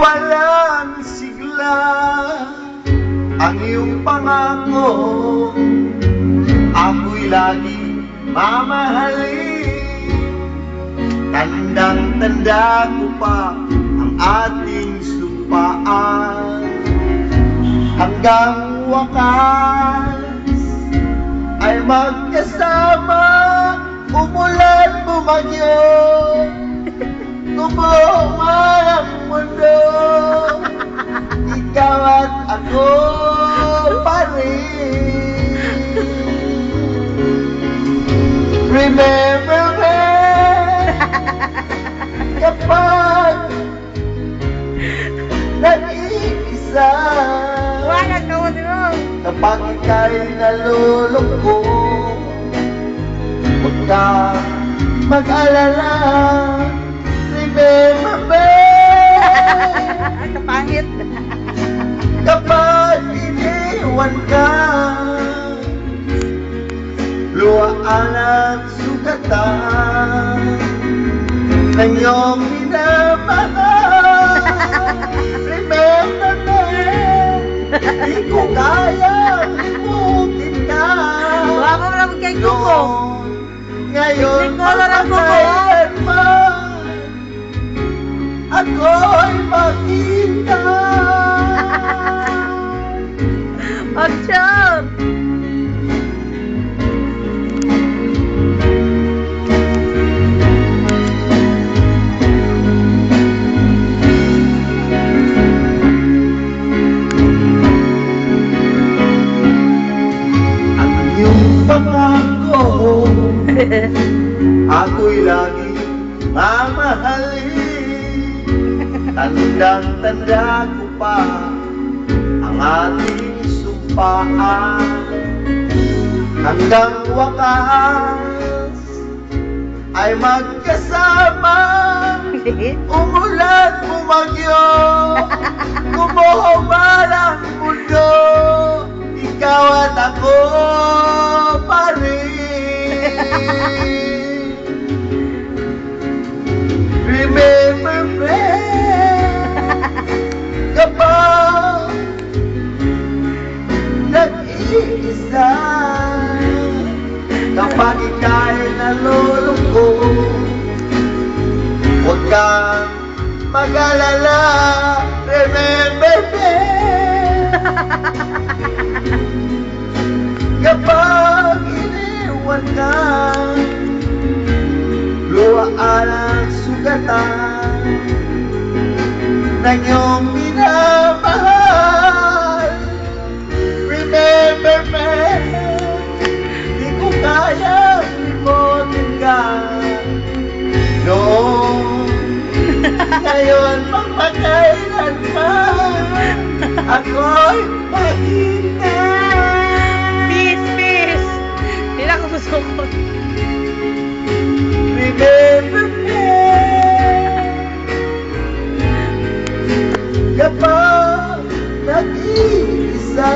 Walang sigla ang iyong pangako, ako'y lagi mamahalin. Tandang-tanda ko pa ang ating sumpaan, hanggang wakas ay magkasama. Umulan, bumagyo, tumuman ang mundo, ikaw at ako pa rin. Remember me kapag nag-iisa, kapag ika'y nalulungkot, huwag ka mag-alala. Remember me Kapangit. kapag iniwan ka, luwaan at sugatan ng iyong minamahal. Remember me, di ko kayang limutin ka. Wala ko lang kay Kuko. Ngayon, Hindi ko alam Kuko. magkailanman ako'y makita. Action! Ang iyong pangako, ako'y lagi mamahalin. Tandang-tanda ko pa ang ating sumpaan, hanggang wakas ay magkasama. Umulan, bumagyo, gumuhuman ang mundo, ikaw at ako pa rin. Remember me kapag nag-iisa, kapag ika'y nalulungkot, huwag kang mag-alala. Remember me kapag iniwan ka, luwaan ang sugatan ng iyong minamahal. Remember me, di ko kayang limutin ka. Noon, ngayon, magpakailanman ako'y makita. Peace! Hindi na ako susukot. Remember me kapag nag-iisa,